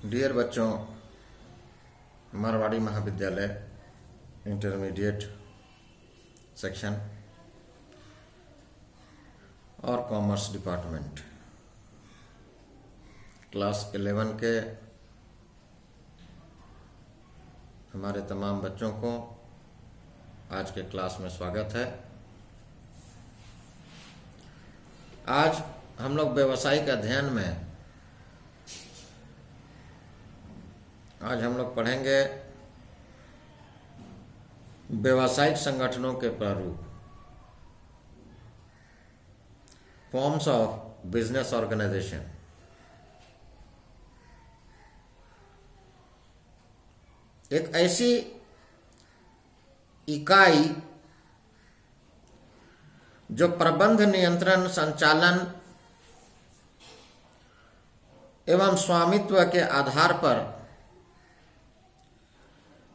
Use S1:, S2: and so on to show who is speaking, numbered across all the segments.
S1: Dear बच्चों, मारवाड़ी महाविद्यालय intermediate section और कॉमर्स डिपार्टमेंट क्लास 11 के हमारे तमाम बच्चों को आज के क्लास में स्वागत है। आज हम लोग व्यावसायिक अध्ययन में पढ़ेंगे व्यावसायिक संगठनों के प्रारूप, फॉर्म्स ऑफ बिजनेस ऑर्गेनाइजेशन। एक ऐसी इकाई जो प्रबंध, नियंत्रण, संचालन एवं स्वामित्व के आधार पर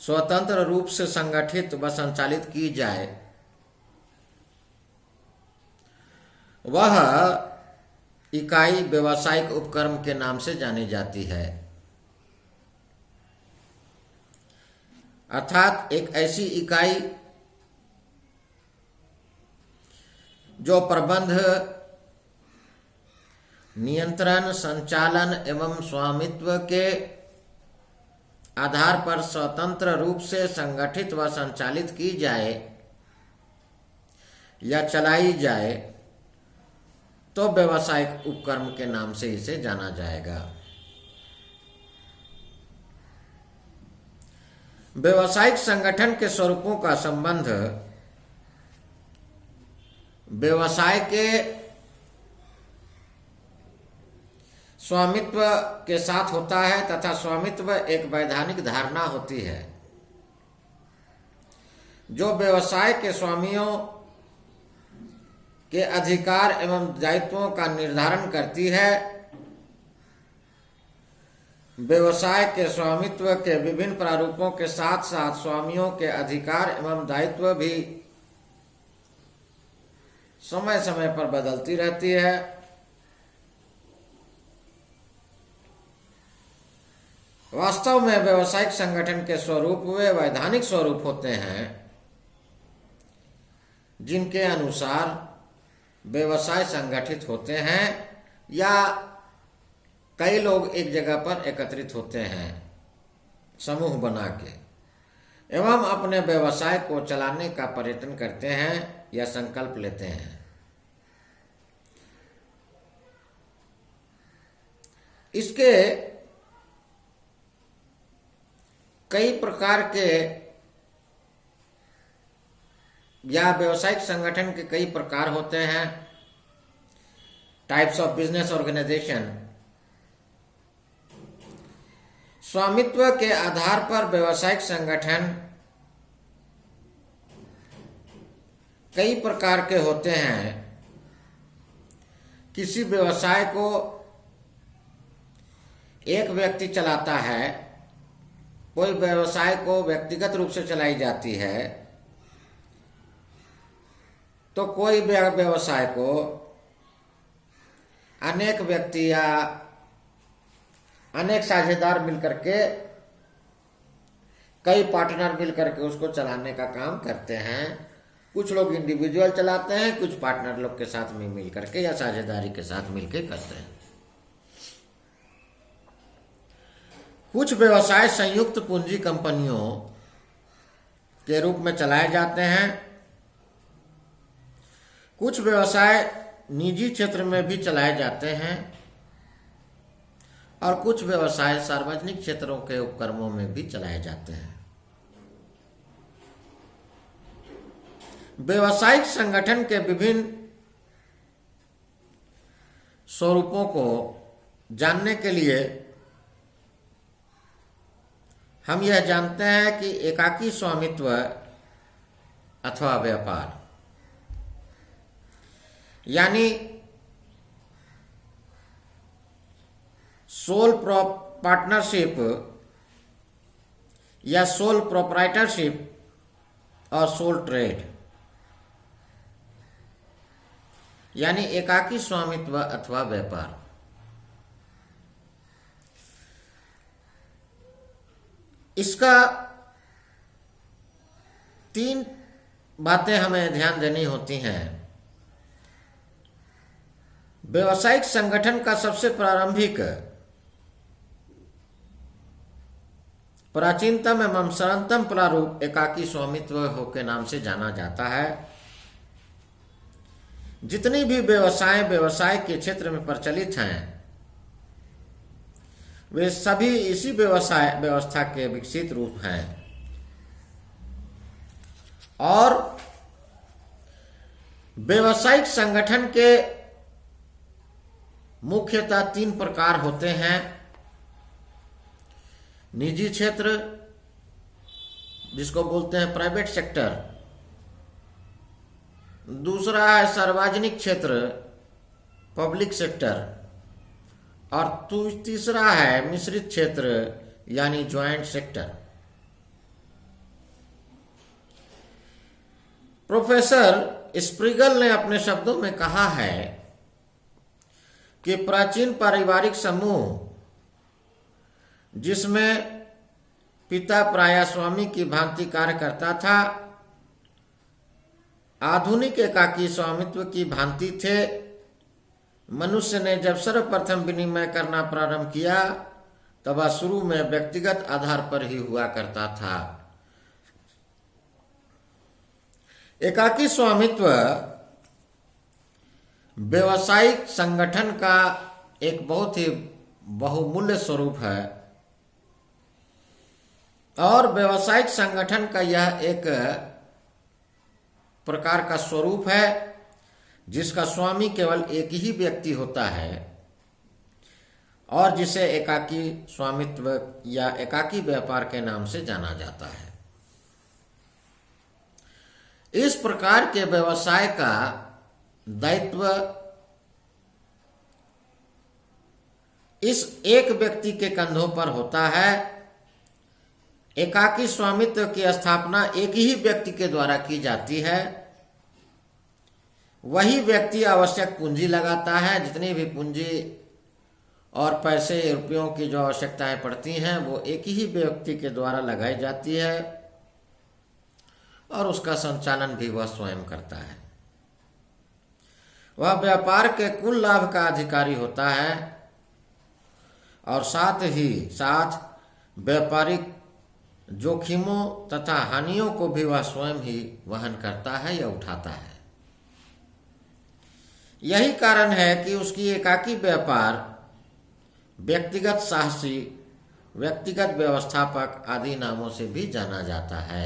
S1: स्वतंत्र रूप से संगठित व संचालित की जाए, वह इकाई व्यावसायिक उपक्रम के नाम से जानी जाती है। अर्थात एक ऐसी इकाई जो प्रबंध, नियंत्रण, संचालन एवं स्वामित्व के आधार पर स्वतंत्र रूप से संगठित व संचालित की जाए या चलाई जाए, तो व्यावसायिक उपक्रम के नाम से इसे जाना जाएगा। व्यावसायिक संगठन के स्वरूपों का संबंध व्यवसाय के स्वामित्व के साथ होता है तथा स्वामित्व एक वैधानिक धारणा होती है जो व्यवसाय के स्वामियों के अधिकार एवं दायित्वों का निर्धारण करती है। व्यवसाय के स्वामित्व के विभिन्न प्रारूपों के साथ साथ स्वामियों के अधिकार एवं दायित्व भी समय समय पर बदलती रहती है। वास्तव में व्यावसायिक संगठन के स्वरूप वे वैधानिक स्वरूप होते हैं जिनके अनुसार व्यवसाय संगठित होते हैं या कई लोग एक जगह पर एकत्रित होते हैं समूह बना के एवं अपने व्यवसाय को चलाने का प्रयत्न करते हैं या संकल्प लेते हैं। इसके कई प्रकार के या व्यावसायिक संगठन के कई प्रकार होते हैं। Types of business organization. स्वामित्व के आधार पर व्यावसायिक संगठन कई प्रकार के होते हैं। किसी व्यवसाय को एक व्यक्ति चलाता है, कोई व्यवसाय को व्यक्तिगत रूप से चलाई जाती है, तो कोई व्यवसाय को अनेक व्यक्ति या अनेक साझेदार मिलकर के, कई पार्टनर मिलकर के उसको चलाने का काम करते हैं। कुछ लोग इंडिविजुअल चलाते हैं, कुछ पार्टनर लोग के साथ में मिलकर के या साझेदारी के साथ मिलकर करते हैं। कुछ व्यवसाय संयुक्त पूंजी कंपनियों के रूप में चलाए जाते हैं। कुछ व्यवसाय निजी क्षेत्र में भी चलाए जाते हैं और कुछ व्यवसाय सार्वजनिक क्षेत्रों के उपक्रमों में भी चलाए जाते हैं। व्यावसायिक संगठन के विभिन्न स्वरूपों को जानने के लिए हम यह जानते हैं कि एकाकी स्वामित्व अथवा व्यापार यानी सोल पार्टनरशिप या सोल प्रोप्राइटरशिप और सोल ट्रेड यानी एकाकी स्वामित्व अथवा व्यापार। इसका 3 बातें हमें ध्यान देनी होती हैं। व्यावसायिक संगठन का सबसे प्रारंभिक, प्राचीनतम एवं सरलतम प्रारूप एकाकी स्वामित्व के नाम से जाना जाता है। जितनी भी व्यवसाय के क्षेत्र में प्रचलित हैं, वे सभी इसी व्यवस्था के विकसित रूप हैं। और व्यावसायिक संगठन के मुख्यतः 3 प्रकार होते हैं। निजी क्षेत्र, जिसको बोलते हैं प्राइवेट सेक्टर, दूसरा है सार्वजनिक क्षेत्र, पब्लिक सेक्टर, और तीसरा है मिश्रित क्षेत्र यानी ज्वाइंट सेक्टर। प्रोफेसर स्प्रिगल ने अपने शब्दों में कहा है कि प्राचीन पारिवारिक समूह, जिसमें पिता प्रायः स्वामी की भांति कार्य करता था, आधुनिक एकाकी स्वामित्व की भांति थे। मनुष्य ने जब सर्वप्रथम विनिमय करना प्रारंभ किया, तब वह शुरू में व्यक्तिगत आधार पर ही हुआ करता था। एकाकी स्वामित्व व्यावसायिक संगठन का एक बहुत ही बहुमूल्य स्वरूप है, और व्यावसायिक संगठन का यह एक प्रकार का स्वरूप है जिसका स्वामी केवल एक ही व्यक्ति होता है, और जिसे एकाकी स्वामित्व या एकाकी व्यापार के नाम से जाना जाता है। इस प्रकार के व्यवसाय का दायित्व इस एक व्यक्ति के कंधों पर होता है। एकाकी स्वामित्व की स्थापना एक ही व्यक्ति के द्वारा की जाती है। वही व्यक्ति आवश्यक पूंजी लगाता है। जितनी भी पूंजी और पैसे रुपयों की जो आवश्यकताएं पड़ती हैं, वो एक ही व्यक्ति के द्वारा लगाई जाती है, और उसका संचालन भी वह स्वयं करता है। वह व्यापार के कुल लाभ का अधिकारी होता है, और साथ ही साथ व्यापारिक जोखिमों तथा हानियों को भी वह स्वयं ही वहन करता है या उठाता है। यही कारण है कि उसकी एकाकी व्यापार, व्यक्तिगत साहसी, व्यक्तिगत व्यवस्थापक आदि नामों से भी जाना जाता है।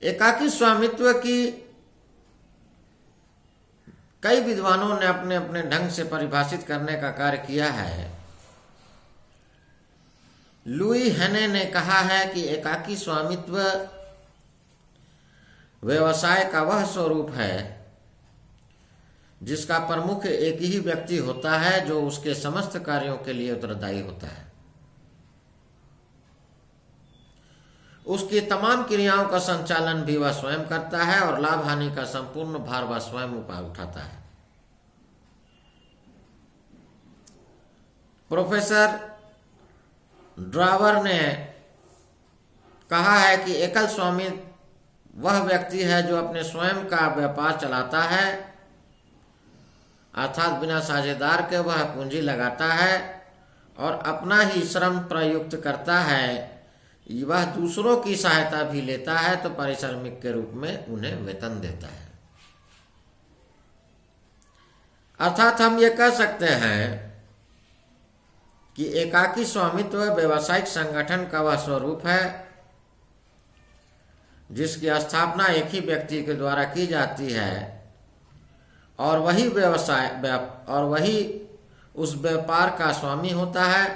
S1: एकाकी स्वामित्व की कई विद्वानों ने अपने अपने ढंग से परिभाषित करने का कार्य किया है। लुई हेने ने कहा है कि एकाकी स्वामित्व व्यवसाय का वह स्वरूप है जिसका प्रमुख एक ही व्यक्ति होता है, जो उसके समस्त कार्यों के लिए उत्तरदायी होता है। उसकी तमाम क्रियाओं का संचालन भी वह स्वयं करता है, और लाभ हानि का संपूर्ण भार वह स्वयं उठाता है। प्रोफेसर ड्रावर ने कहा है कि एकल स्वामी वह व्यक्ति है जो अपने स्वयं का व्यापार चलाता है, अर्थात बिना साझेदार के वह पूंजी लगाता है और अपना ही श्रम प्रयुक्त करता है। वह दूसरों की सहायता भी लेता है तो पारिश्रमिक के रूप में उन्हें वेतन देता है। अर्थात हम ये कह सकते हैं कि एकाकी स्वामित्व व्यावसायिक संगठन का वह स्वरूप है जिसकी स्थापना एक ही व्यक्ति के द्वारा की जाती है, और वही वही उस व्यापार का स्वामी होता है,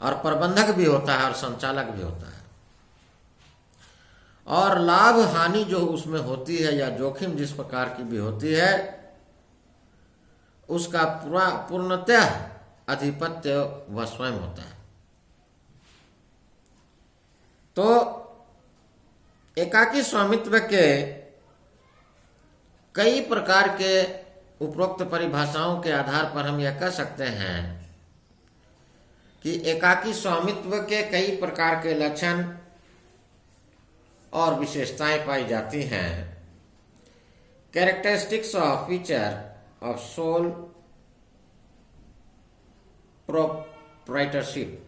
S1: और प्रबंधक भी होता है, और संचालक भी होता है। और लाभ हानि जो उसमें होती है या जोखिम जिस प्रकार की भी होती है, उसका पूर्णतः आधिपत्य वह स्वयं होता है। तो एकाकी स्वामित्व के कई प्रकार के उपरोक्त परिभाषाओं के आधार पर हम यह कह सकते हैं कि एकाकी स्वामित्व के कई प्रकार के लक्षण और विशेषताएं पाई जाती हैं। Characteristics of feature of sole proprietorship.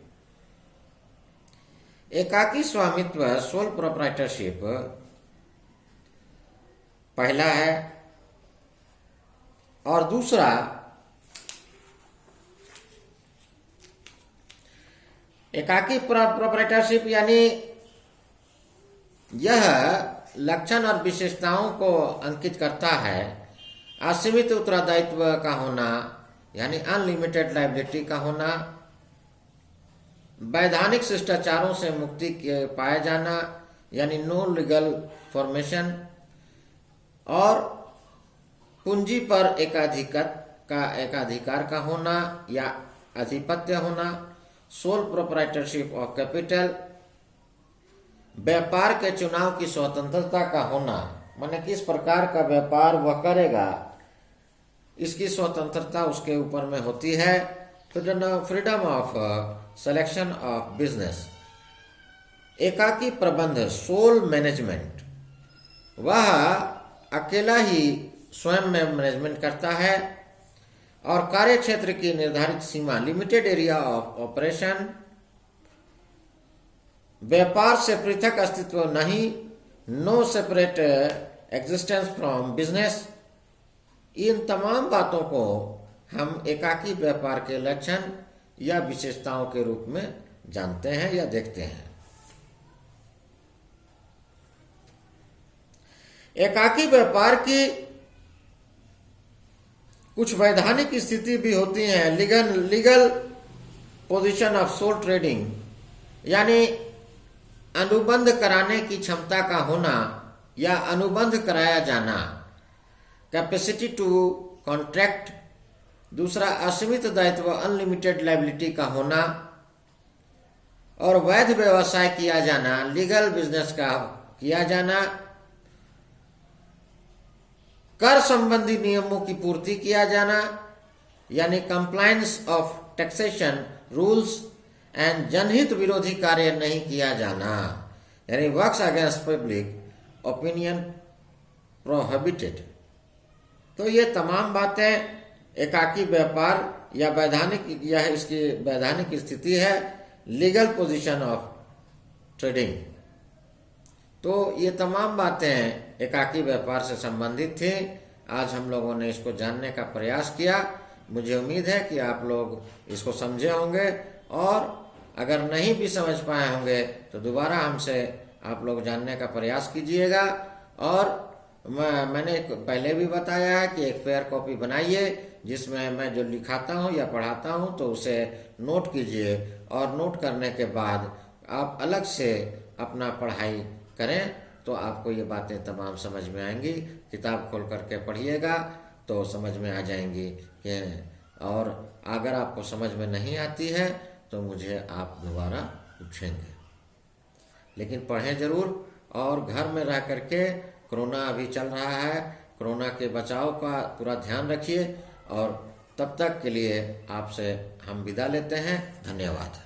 S1: एकाकी स्वामित्व सोल प्रोप्राइटरशिप पहला है, और दूसरा एकाकी प्रोप्राइटरशिप यानी यह लक्षण और विशेषताओं को अंकित करता है असीमित उत्तरदायित्व का होना यानी अनलिमिटेड लायबिलिटी का होना, वैधानिक शिष्टाचारों से मुक्ति के पाया जाना यानी नो लीगल फॉर्मेशन, और पूंजी पर एकाधिकार का होना या आधिपत्य होना, सोल प्रोप्राइटरशिप ऑफ कैपिटल, व्यापार के चुनाव की स्वतंत्रता का होना, माने किस प्रकार का व्यापार वह करेगा इसकी स्वतंत्रता उसके ऊपर में होती है, freedom of selection of business. एकाकी प्रबंध सोल मैनेजमेंट, वह अकेला ही स्वयं में मैनेजमेंट करता है, और कार्य क्षेत्र की निर्धारित सीमा लिमिटेड एरिया ऑफ ऑपरेशन, व्यापार से पृथक अस्तित्व नहीं, no separate existence from business. इन तमाम बातों को हम एकाकी व्यापार के लक्षण या विशेषताओं के रूप में जानते हैं या देखते हैं। एकाकी व्यापार की कुछ वैधानिक स्थिति भी होती है। Legal position of sole trading यानी अनुबंध कराने की क्षमता का होना या अनुबंध कराया जाना, कैपेसिटी टू कॉन्ट्रैक्ट। दूसरा असीमित दायित्व अनलिमिटेड लायबिलिटी का होना, और वैध व्यवसाय किया जाना, लीगल बिजनेस का किया जाना, कर संबंधी नियमों की पूर्ति किया जाना यानी compliance of taxation rules and जनहित विरोधी कार्य नहीं किया जाना यानी works against public opinion prohibited. तो ये तमाम बातें एकाकी व्यापार या वैधानिक, यह इसकी वैधानिक स्थिति है, लीगल पोजीशन ऑफ ट्रेडिंग। तो ये तमाम बातें एकाकी व्यापार से संबंधित थी। आज हम लोगों ने इसको जानने का प्रयास किया। मुझे उम्मीद है कि आप लोग इसको समझे होंगे, और अगर नहीं भी समझ पाए होंगे तो दोबारा हमसे आप लोग जानने का प्रयास कीजिएगा। और मैंने पहले भी बताया है कि एक फेयर कॉपी बनाइए जिसमें मैं जो लिखाता हूँ या पढ़ाता हूँ तो उसे नोट कीजिए, और नोट करने के बाद आप अलग से अपना पढ़ाई करें तो आपको ये बातें तमाम समझ में आएंगी। किताब खोल करके पढ़िएगा तो समझ में आ जाएंगी कि, और अगर आपको समझ में नहीं आती है तो मुझे आप दोबारा पूछेंगे, लेकिन पढ़ें जरूर। और घर में रह करके, कोरोना अभी चल रहा है, कोरोना के बचाव का पूरा ध्यान रखिए, और तब तक के लिए आपसे हम विदा लेते हैं। धन्यवाद।